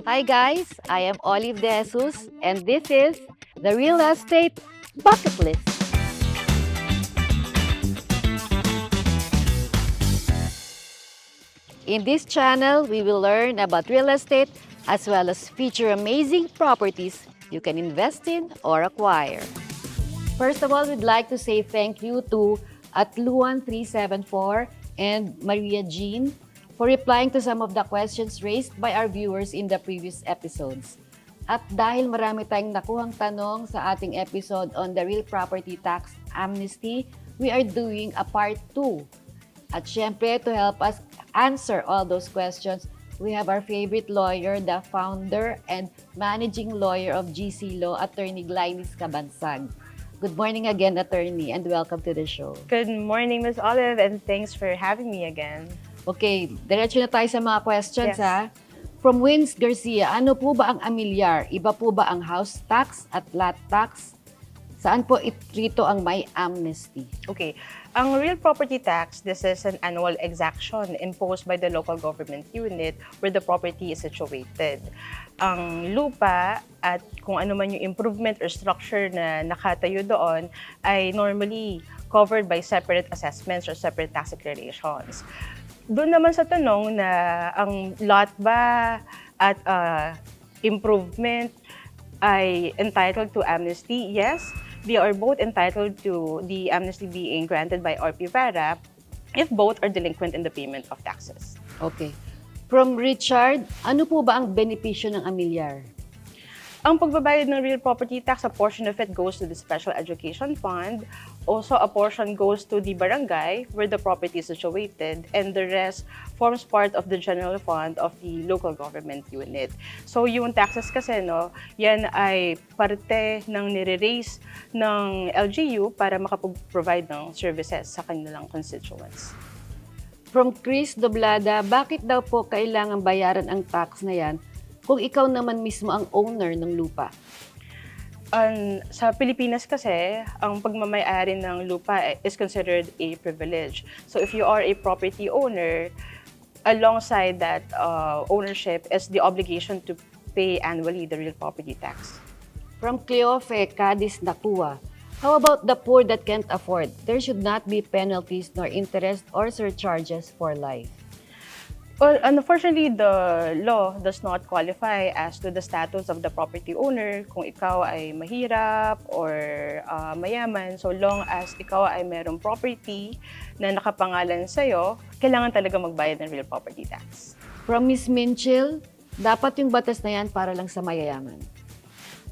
Hi guys, I am Olive De Jesus and this is the Real Estate Bucket List. In this channel, we will learn about real estate as well as feature amazing properties you can invest in or acquire. First of all, we'd like to say thank you to Atluan374 and Maria Jean for replying to some of the questions raised by our viewers in the previous episodes. At dahil marami tayong nakuhang tanong sa ating episode on the real property tax amnesty, we are doing a part 2. At syempre, to help us answer all those questions, we have our favorite lawyer, the founder and managing lawyer of GC Law, Attorney Glynis Cabansag. Good morning again, Attorney, and welcome to the show. Good morning, Ms. Olive, and thanks for having me again. Okay, diretso na tayo sa mga questions, Yes. ha? From Wins Garcia, ano po ba ang Amilyar? Iba po ba ang house tax at lot tax? Saan po itrito ang may amnesty? Okay, ang real property tax, this is an annual exaction imposed by the local government unit where the property is situated. Ang lupa at kung ano man yung improvement or structure na nakatayo doon ay normally covered by separate assessments or separate tax declarations. Doon naman sa tanong na ang lot ba at improvement ay entitled to amnesty, yes, they are both entitled to the amnesty being granted by RPVARA if both are delinquent in the payment of taxes. Okay. From Richard, ano po ba ang benepisyo ng Amilyar? Ang pagbabayad ng real property tax, a portion of it goes to the Special Education Fund. Also, a portion goes to the barangay where the property is situated, and the rest forms part of the general fund of the local government unit. So, yung taxes kasi, no, yan ay parte ng nire-raise ng LGU para makapag-provide ng services sa kanilang constituents. From Chris Doblada, bakit daw po kailangan bayaran ang tax na yan kung ikaw naman mismo ang owner ng lupa? Sa Pilipinas kasi, ang pagmamay-ari ng lupa is considered a privilege. So if you are a property owner, alongside that ownership is the obligation to pay annually the real property tax. From Cleofe Cadiz Nakua, how about the poor that can't afford? There should not be penalties nor interest or surcharges for life. Well, unfortunately, the law does not qualify as to the status of the property owner kung ikaw ay mahirap or mayaman. So long as ikaw ay merong property na nakapangalan sa'yo, kailangan talaga magbayad ng real property tax. From Ms. Minchil, dapat yung batas na yan para lang sa mayayaman.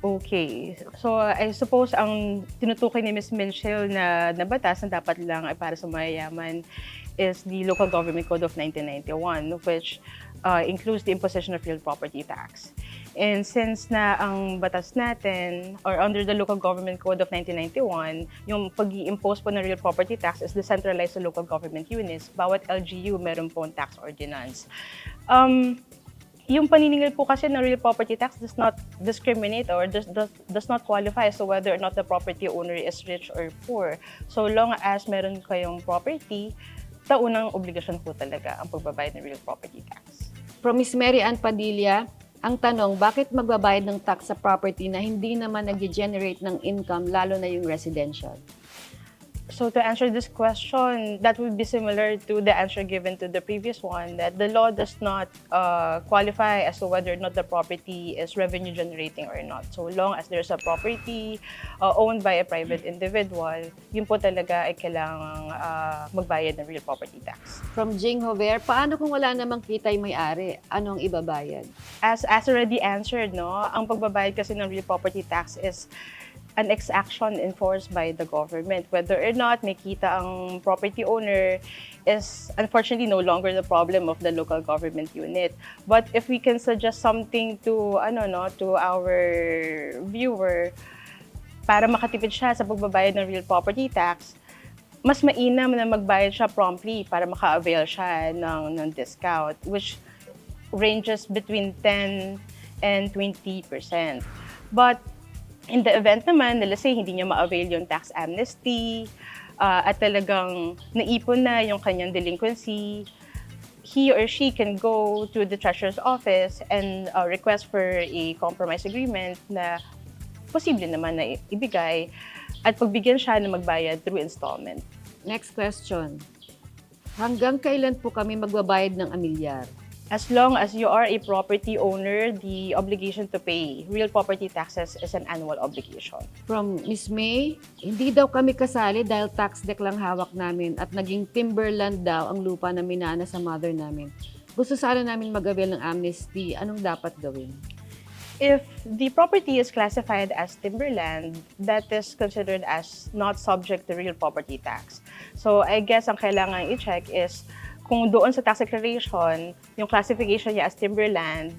Okay. So, I suppose ang tinutukoy ni Ms. Minchil na batas na dapat lang ay para sa mayayaman is the Local Government Code of 1991, which includes the imposition of real property tax. And since na ang batas natin, or under the Local Government Code of 1991, yung pag-i-impose po ng real property tax is decentralized sa local government units. Bawat LGU meron po tax ordinance. Yung paniningil po kasi ng real property tax does not discriminate or does not qualify as to whether or not the property owner is rich or poor. So long as meron kayong property, taunang obligasyon po talaga ang pagbabayad ng real property tax. From Ms. Mary Ann Padilla, ang tanong, bakit magbabayad ng tax sa property na hindi naman nag-generate ng income, lalo na yung residential? So to answer this question, that would be similar to the answer given to the previous one, that the law does not qualify as to whether or not the property is revenue generating or not. So long as there's a property owned by a private individual, yun po talaga ay kailangang magbayad ng real property tax. From Jing Hover, paano kung wala namang kita yung may-ari? Anong ibabayad? As already answered, no, ang pagbabayad kasi ng real property tax is an exaction enforced by the government. Whether or not may kita ang property owner is unfortunately no longer the problem of the local government unit. But if we can suggest something to our viewer para makatipid siya sa pagbabayad ng real property tax, mas mainam na magbayad siya promptly para maka-avail siya ng discount, which ranges between 10 and 20%. But in the event naman na, let's say, hindi niya ma-avail yung tax amnesty at talagang naipon na yung kanyang delinquency, he or she can go to the treasurer's office and request for a compromise agreement na posible naman na ibigay at pagbigyan siya na magbayad through installment. Next question. Hanggang kailan po kami magbabayad ng Amilyar? As long as you are a property owner, the obligation to pay real property taxes is an annual obligation. From Miss May, hindi daw kami kasali dahil tax deck lang hawak namin at naging timberland daw ang lupa na minana sa mother namin. Gusto sana namin mag-avail ng amnesty. Anong dapat gawin? If the property is classified as timberland, that is considered as not subject to real property tax. So I guess ang kailangan i-check is kung doon sa tax declaration, yung classification niya as timberland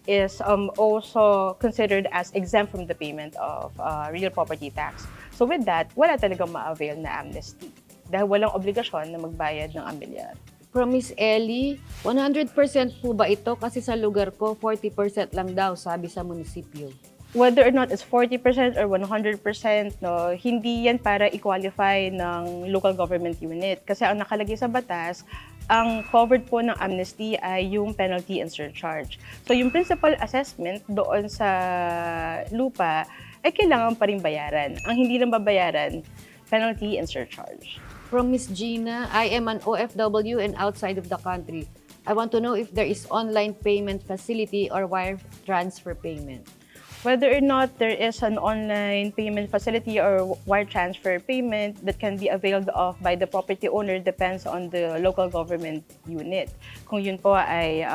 is also considered as exempt from the payment of real property tax. So with that, wala talagang ma-avail na amnesty dahil walang obligasyon na magbayad ng Amilyar. From Miss Ellie, 100% po ba ito? Kasi sa lugar ko, 40% lang daw, sabi sa munisipyo. Whether or not it's 40% or 100%, no, hindi yan para i-qualify ng local government unit. Kasi ang nakalagay sa batas, ang covered po ng amnesty ay yung penalty and surcharge. So yung principal assessment doon sa lupa ay kailangan pa rin bayaran. Ang hindi lang babayaran, penalty and surcharge. From Miss Gina, I am an OFW and outside of the country. I want to know if there is online payment facility or wire transfer payment. Whether or not there is an online payment facility or wire transfer payment that can be availed of by the property owner depends on the local government unit. Kung yun po ay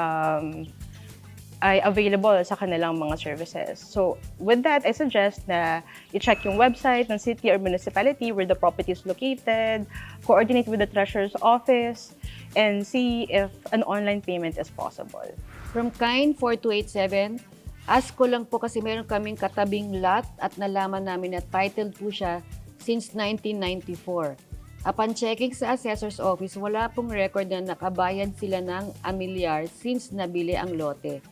available sa kanilang mga services. So with that, I suggest na i-check yung website ng city or municipality where the property is located, coordinate with the treasurer's office, and see if an online payment is possible. From Kine4287, ask ko lang po kasi meron kaming katabing lot at nalaman namin na titled po siya since 1994. Upon checking sa assessor's office, wala pong record na nakabayad sila ng Amilyar since nabili ang lote.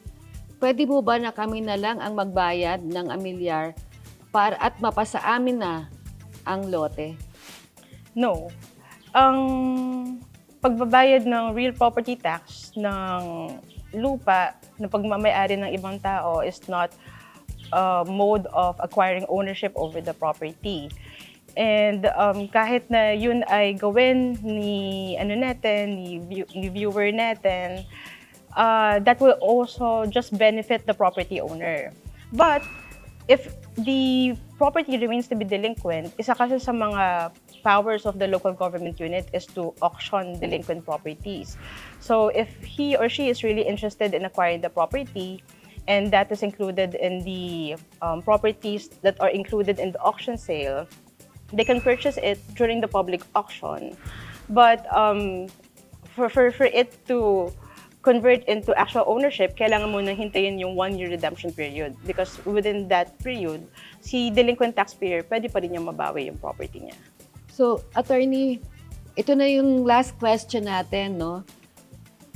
Pwede po ba na kami na lang ang magbayad ng Amilyar para at mapasa amin na ang lote? No. Ang pagbabayad ng real property tax ng lupa na pagmamayari ng ibang tao is not a mode of acquiring ownership over the property. And kahit na yun ay gawin ni ni viewer natin, that will also just benefit the property owner. But if the property remains to be delinquent, isa kasi sa mga powers of the local government unit is to auction delinquent properties. So if he or she is really interested in acquiring the property, and that is included in the properties that are included in the auction sale, they can purchase it during the public auction. But for it to convert into actual ownership, kailangan mo nang hintayin yung 1-year redemption period. Because within that period, si delinquent taxpayer, pwede pa rin niya mabawi yung property niya. So, attorney, ito na yung last question natin, no?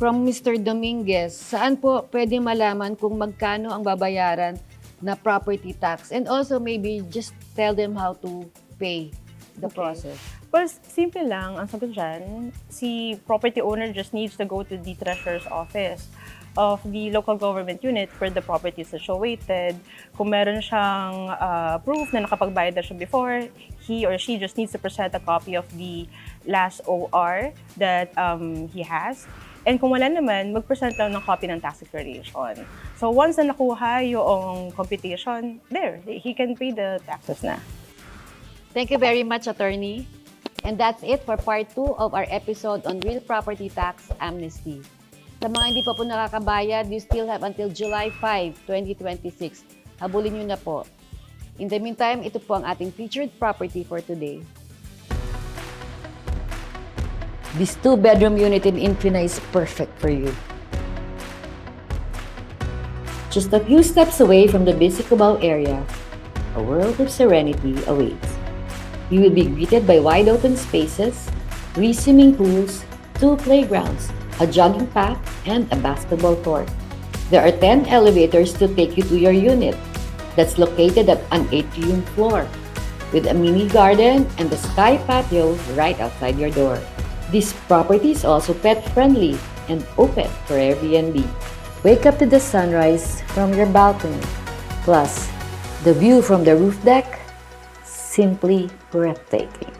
From Mr. Dominguez, saan po pwede malaman kung magkano ang babayaran na property tax? And also maybe just tell them how to pay the process. Well, simple lang. Ang sagot dyan, si property owner just needs to go to the treasurer's office of the local government unit where the property is situated. Kung meron siyang proof na nakapagbayad na siya before, he or she just needs to present a copy of the last OR that he has. And kung wala naman, mag-present lang ng copy ng tax declaration. So once na nakuha yung computation, there, he can pay the taxes na. Thank you very much, attorney. And that's it for part 2 of our episode on real property tax amnesty. Sa mga hindi pa po nakakabayad, you still have until July 5, 2026. Habulin nyo na po. In the meantime, ito po ang ating featured property for today. This 2-bedroom unit in Infina is perfect for you. Just a few steps away from the busy Cubao area, a world of serenity awaits. You will be greeted by wide open spaces, 3 swimming pools, 2 playgrounds, a jogging path, and a basketball court. There are 10 elevators to take you to your unit that's located at an atrium floor with a mini garden and the sky patio right outside your door. This property is also pet friendly and open for Airbnb. Wake up to the sunrise from your balcony. Plus, the view from the roof deck, simply breathtaking.